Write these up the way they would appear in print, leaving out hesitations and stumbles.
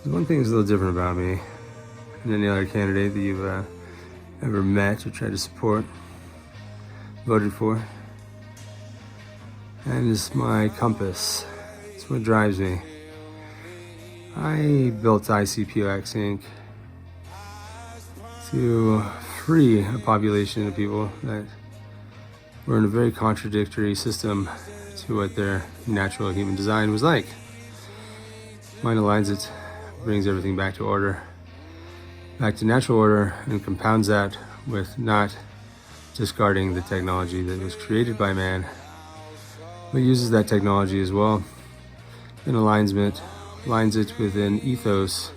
One thing is a little different about me than any other candidate that you've ever met or tried to support, voted for. And it's my compass. It's what drives me. I built ICPOX Inc. to free a population of people that were in a very contradictory system to what their natural human design was like. Mine aligns it, brings everything back to order, back to natural order, and compounds that with not discarding the technology that was created by man, but uses that technology as well in alignment, lines it with an ethos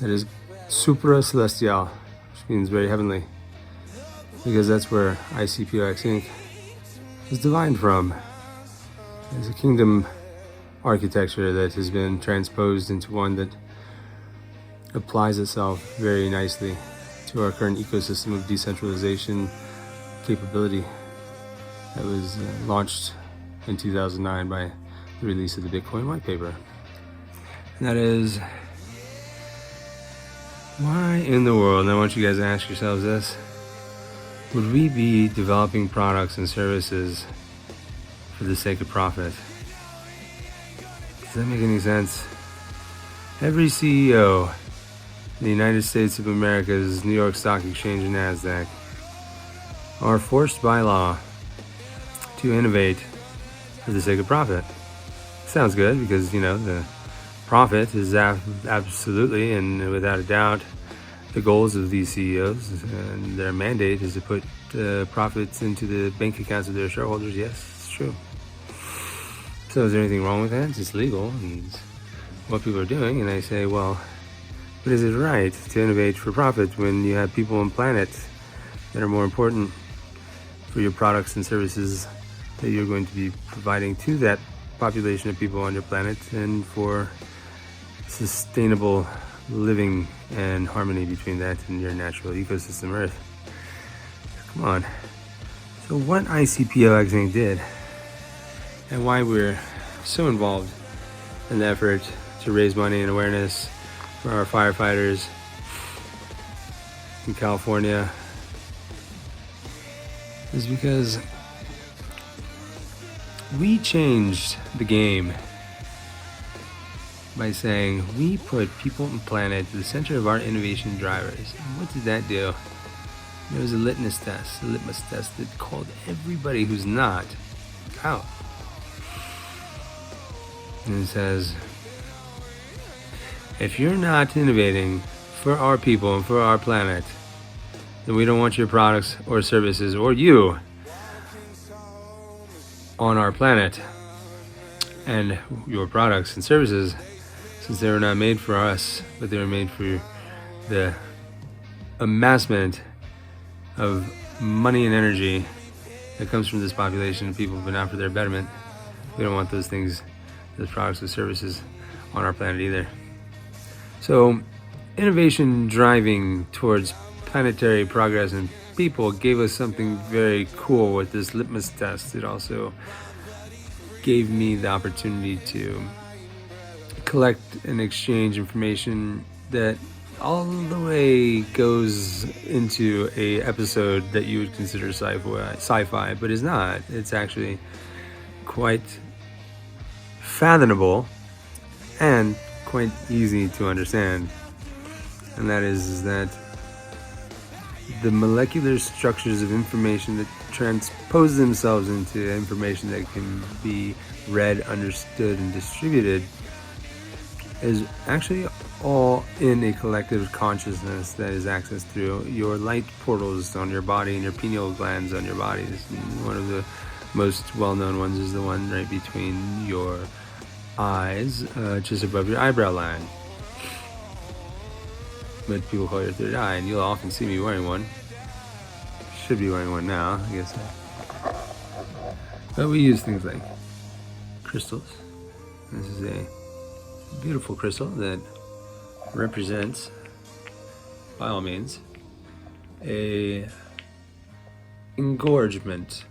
that is supra-celestial, which means very heavenly, because that's where ICPOX Inc. is divined from. It's a kingdom architecture that has been transposed into one that applies itself very nicely to our current ecosystem of decentralization capability that was launched in 2009 by the release of the Bitcoin white paper. And that is, why in the world, and I want you guys to ask yourselves this, would we be developing products and services for the sake of profit? Does that make any sense? Every CEO in the United States of America's New York Stock Exchange and NASDAQ are forced by law to innovate for the sake of profit. Sounds good because, the profit is absolutely and without a doubt the goals of these CEOs, and their mandate is to put profits into the bank accounts of their shareholders. Yes, it's true. So is there anything wrong with that? It's legal, and it's what people are doing. And I say, well, but is it right to innovate for profit when you have people on planet that are more important for your products and services that you're going to be providing to that population of people on your planet, and for sustainable living and harmony between that and your natural ecosystem Earth? Come on. So what ICPOX Inc. did, and why we're so involved in the effort to raise money and awareness for our firefighters in California, is because we changed the game by saying we put people and planet at the center of our innovation drivers. And what did that do? There was a litmus test that called everybody who's not out. And it says, if you're not innovating for our people and for our planet, then we don't want your products or services or you on our planet. And your products and services, since they were not made for us, but they were made for the amassment of money and energy that comes from this population of people, but not for their betterment. We don't want those things, those products or services on our planet either. So innovation driving towards planetary progress and people gave us something very cool with this litmus test. It also gave me the opportunity to collect and exchange information that all the way goes into a episode that you would consider sci-fi, but is not. It's actually quite fathomable and quite easy to understand. And that is that the molecular structures of information that transpose themselves into information that can be read, understood, and distributed is actually all in a collective consciousness that is accessed through your light portals on your body and your pineal glands on your bodies. And one of the most well-known ones is the one right between your eyes, just above your eyebrow line. But people call it your third eye, and you'll often see me wearing one. Should be wearing one now, I guess. But we use things like crystals. This is a beautiful crystal that represents, by all means, a engorgement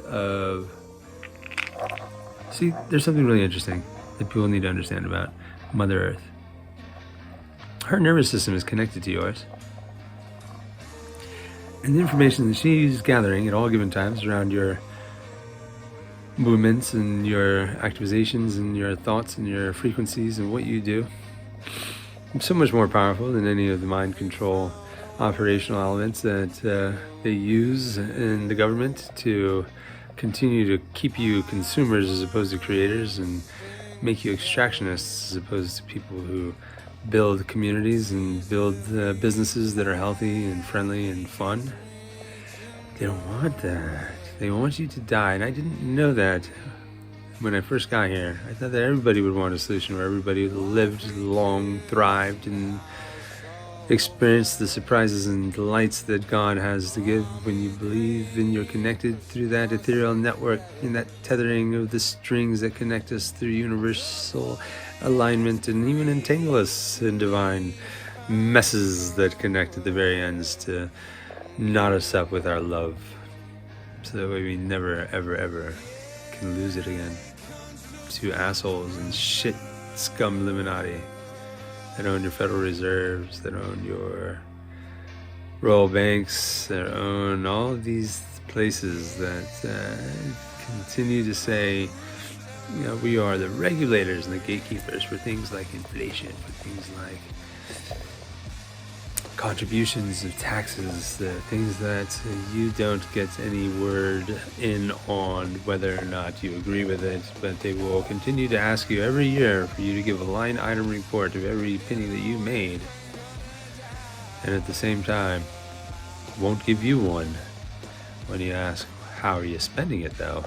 of... See, there's something really interesting that people need to understand about Mother Earth. Her nervous system is connected to yours. And the information that she's gathering at all given times around your movements and your activizations and your thoughts and your frequencies and what you do, it's so much more powerful than any of the mind control operational elements that they use in the government to continue to keep you consumers as opposed to creators, and make you extractionists as opposed to people who build communities and build businesses that are healthy and friendly and fun. They don't want that. They want you to die. And I didn't know that when I first got here. I thought that everybody would want a solution where everybody lived long, thrived, and experienced the surprises and delights that God has to give when you believe and you're connected through that ethereal network and that tethering of the strings that connect us through universal alignment and even entangle us in divine messes that connect at the very ends to knot us up with our love, so that way we never, ever, ever can lose it again to assholes and shit scum Illuminati that own your Federal Reserves, that own your Royal Banks, that own all of these places that continue to say, you know, we are the regulators and the gatekeepers for things like inflation, for things like contributions of taxes, the things that you don't get any word in on whether or not you agree with it, but they will continue to ask you every year for you to give a line item report of every penny that you made, and at the same time won't give you one when you ask, how are you spending it though?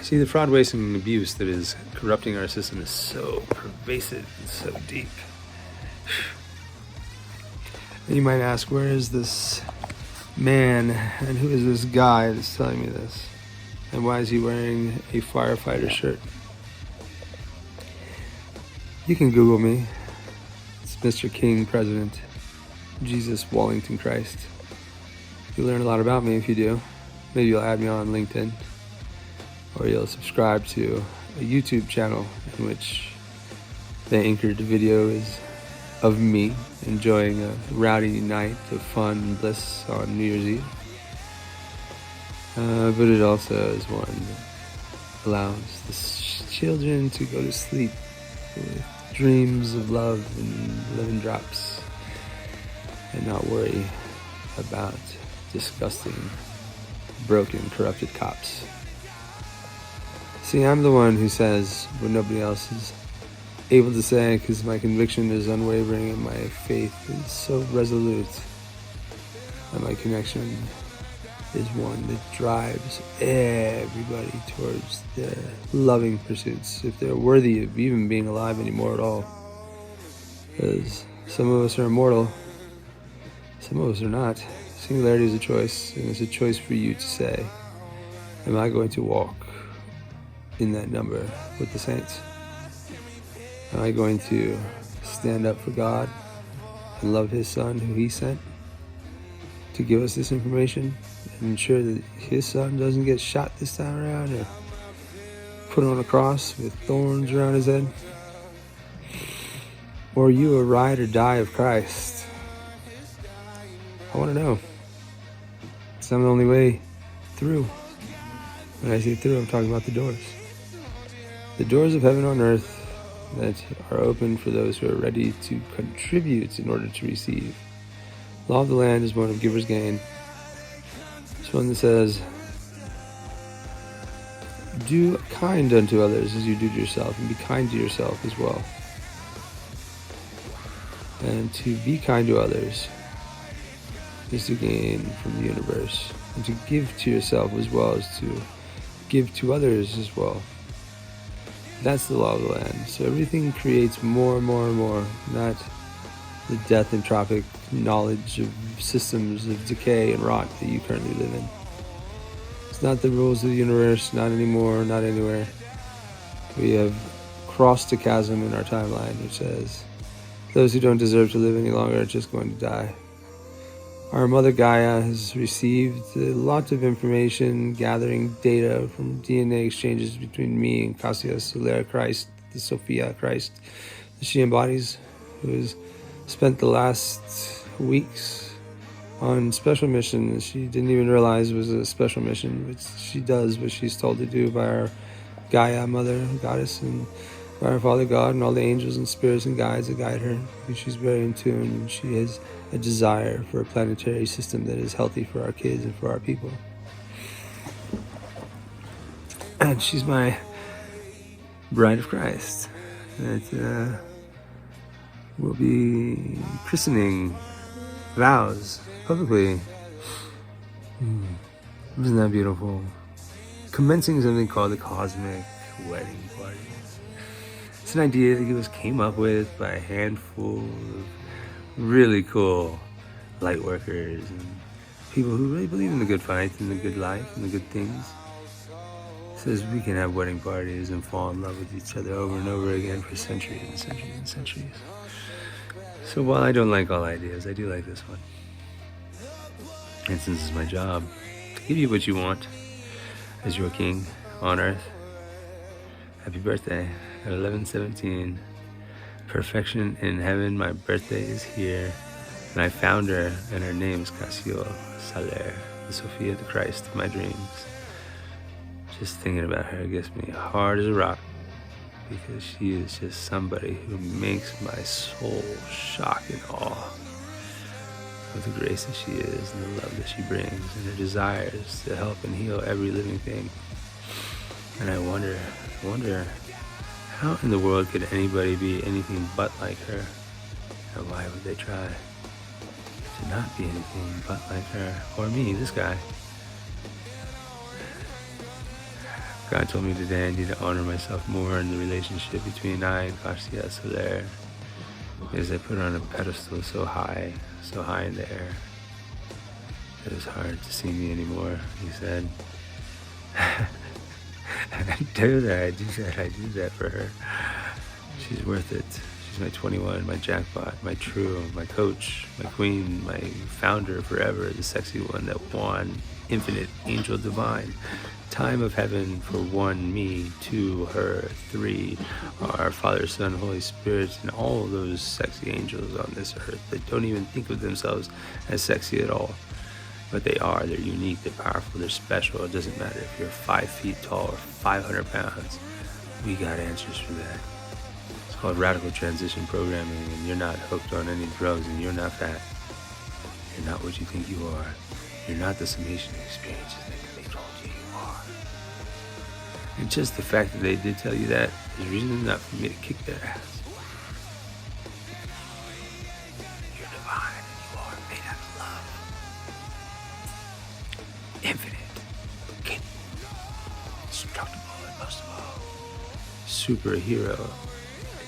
See, the fraud, waste, and abuse that is corrupting our system is so pervasive and so deep. You might ask, where is this man and who is this guy that's telling me this? And why is he wearing a firefighter shirt? You can Google me. It's Mr. King President Jesus Wallington Christ. You'll learn a lot about me if you do. Maybe you'll add me on LinkedIn, or you'll subscribe to a YouTube channel in which the anchored video is of me enjoying a rowdy night of fun and bliss on New Year's Eve. But it also is one that allows the children to go to sleep with dreams of love and lemon drops and not worry about disgusting, broken, corrupted cops. See, I'm the one who says what nobody else is able to say, because my conviction is unwavering and my faith is so resolute, and my connection is one that drives everybody towards their loving pursuits, if they're worthy of even being alive anymore at all. Because some of us are immortal, some of us are not. Singularity is a choice, and it's a choice for you to say, am I going to walk in that number with the saints? Am I going to stand up for God and love His Son who He sent to give us this information and ensure that His Son doesn't get shot this time around or put on a cross with thorns around His head? Or are you a ride or die of Christ? I want to know. It's not the only way through. When I say through, I'm talking about the doors. The doors of heaven on earth that are open for those who are ready to contribute in order to receive. Law of the land is one of giver's gain. It's one that says, do kind unto others as you do to yourself, and be kind to yourself as well. And to be kind to others is to gain from the universe, and to give to yourself as well as to give to others as well. That's the law of the land. So everything creates more and more and more, not the death entropic knowledge of systems of decay and rot that you currently live in. It's not the rules of the universe, not anymore, not anywhere. We have crossed a chasm in our timeline which says those who don't deserve to live any longer are just going to die. Our mother Gaia has received a lot of information, gathering data from DNA exchanges between me and Cassius Solar Christ the Sophia Christ that she embodies, who has spent the last weeks on special mission that she didn't even realize was a special mission, which she does what she's told to do by our Gaia, Mother Goddess, and by our Father God and all the angels and spirits and guides that guide her. Because she's very in tune, and she has a desire for a planetary system that is healthy for our kids and for our people. And she's my bride of Christ that will be christening vows publicly. Isn't that beautiful? Commencing something called the Cosmic Wedding Party. It's an idea that came up with by a handful of really cool light workers and people who really believe in the good fight and the good life and the good things. It says we can have wedding parties and fall in love with each other over and over again for centuries and centuries and centuries. So while I don't like all ideas, I do like this one. And since it's my job to give you what you want as your king on earth, happy birthday at 11:17. Perfection in heaven, my birthday is here. And I found her, and her name is Casio Saler, the Sophia the Christ of my dreams. Just thinking about her gets me hard as a rock, because she is just somebody who makes my soul shock and awe with the grace that she is and the love that she brings and her desires to help and heal every living thing. And I wonder how in the world could anybody be anything but like her? And why would they try to not be anything but like her? Or me, this guy. God told me today I need to honor myself more in the relationship between I and Garcia Soler, because I put her on a pedestal so high in the air, that it's hard to see me anymore, he said. I do that for her. She's worth it. She's my 21, my jackpot, my true, my coach, my queen, my founder forever, the sexy one that won, infinite, angel divine. Time of heaven for 1, me, 2, her, 3, our Father, Son, Holy Spirit, and all those sexy angels on this earth that don't even think of themselves as sexy at all. But they are. They're unique, they're powerful, they're special. It doesn't matter if you're 5 feet tall or 500 pounds. We got answers for that. It's called radical transition programming, and you're not hooked on any drugs, and you're not fat. You're not what you think you are. You're not the summation of experiences that they told you you are. And just the fact that they did tell you that is reason enough for me to kick their ass. You're divine, and you are made out of love. Infinite, indestructible, and most of all, superhero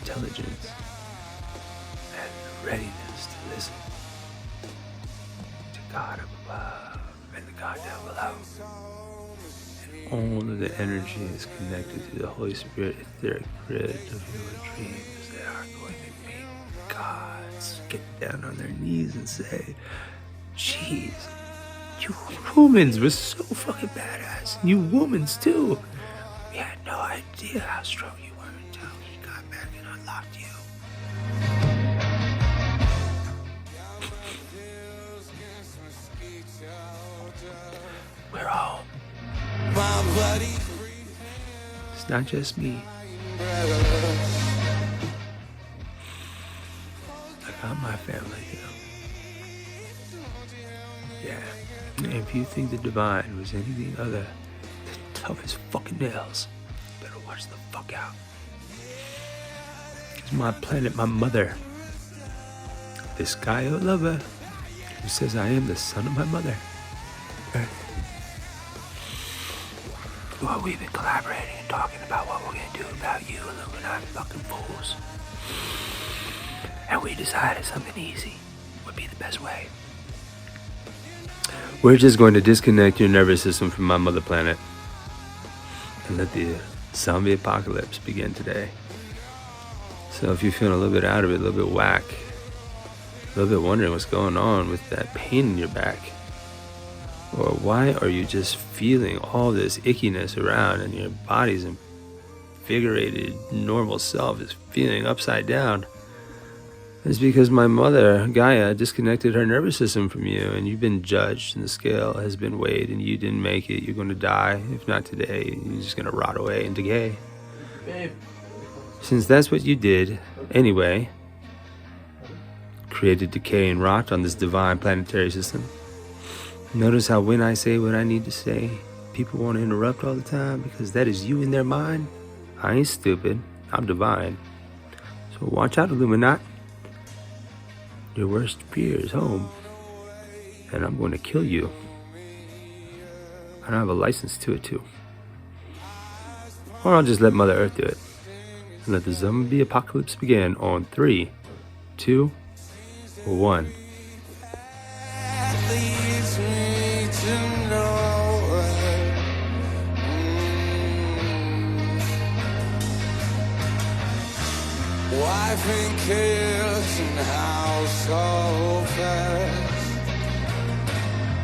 intelligence and readiness to listen to God up above and the God down below. And all of the energy is connected to the Holy Spirit etheric grid of your dreams that are going to make gods get down on their knees and say, "Jeez, you humans were so fucking badass. You womans too. We had no idea how strong you were until we got back and unlocked you." We're home. It's not just me. I got my family here. Yeah. And if you think the divine was anything other than tough as fucking nails, better watch the fuck out. It's my planet, my mother. This Gaia lover who says I am the son of my mother. Earth. Well, we've been collaborating and talking about what we're gonna do about you Illuminati fucking fools. And we decided something easy would be the best way. We're just going to disconnect your nervous system from my mother planet and let the zombie apocalypse begin today. So if you're feeling a little bit out of it, a little bit whack, a little bit wondering what's going on with that pain in your back, or why are you just feeling all this ickiness around and your body's invigorated, normal self is feeling upside down, it's because my mother, Gaia, disconnected her nervous system from you, and you've been judged, and the scale has been weighed, and you didn't make it. You're going to die, if not today. You're just going to rot away and decay. Babe. Since that's what you did, anyway, created decay and rot on this divine planetary system. Notice how when I say what I need to say, people want to interrupt all the time because that is you in their mind. I ain't stupid. I'm divine. So watch out, Illuminati. Your worst fear is home. And I'm going to kill you. And I have a license to it too. Or I'll just let Mother Earth do it. And let the zombie apocalypse begin on 3, 2, 1. Wife and kids and house so fast.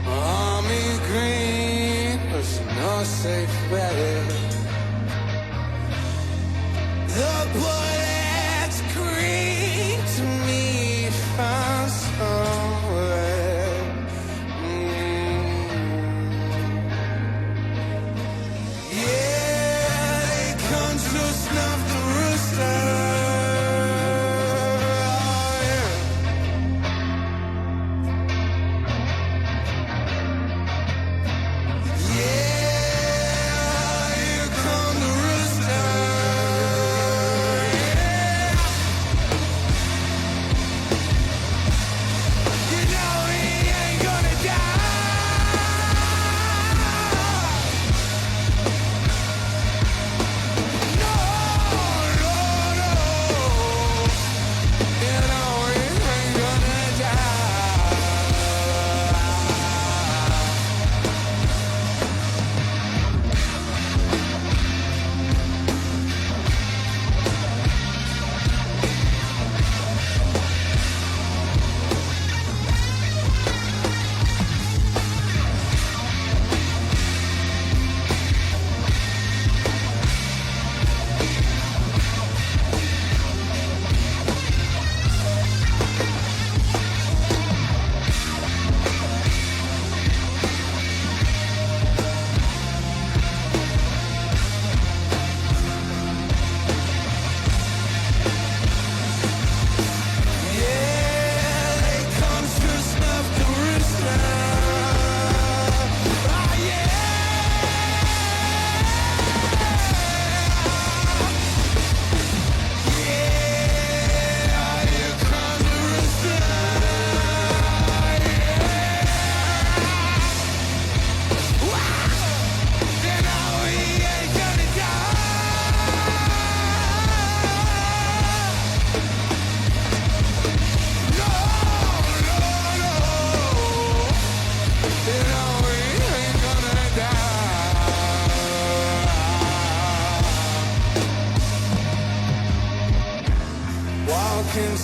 Army green, there's no safe bet. The bullets scream to me from somewhere. Yeah, they come to snuff the rooster.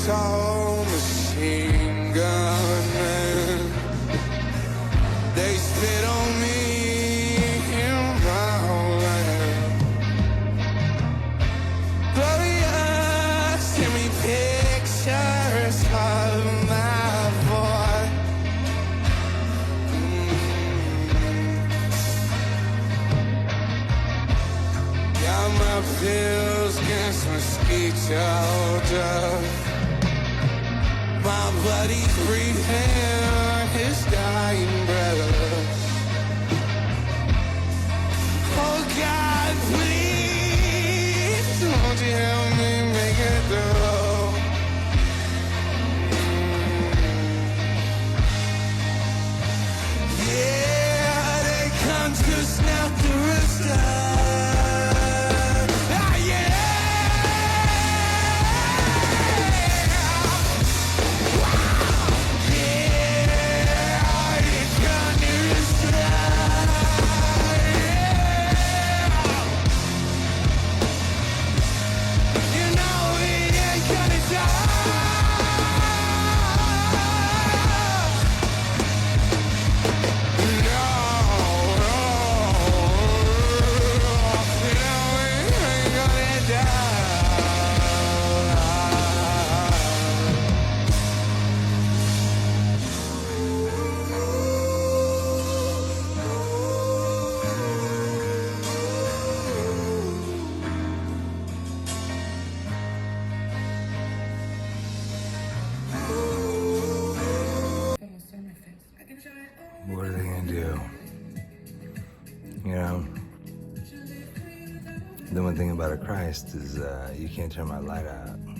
Tall machine gunmen, they spit on me in my land. Gloria, send me pictures of my boy. Got my pills against mosquito dust. My buddy's breathing his dying breath. Oh God, please, won't you help me make it through? Yeah, they come to snap the rooster. The one thing about a Christ is you can't turn my light out.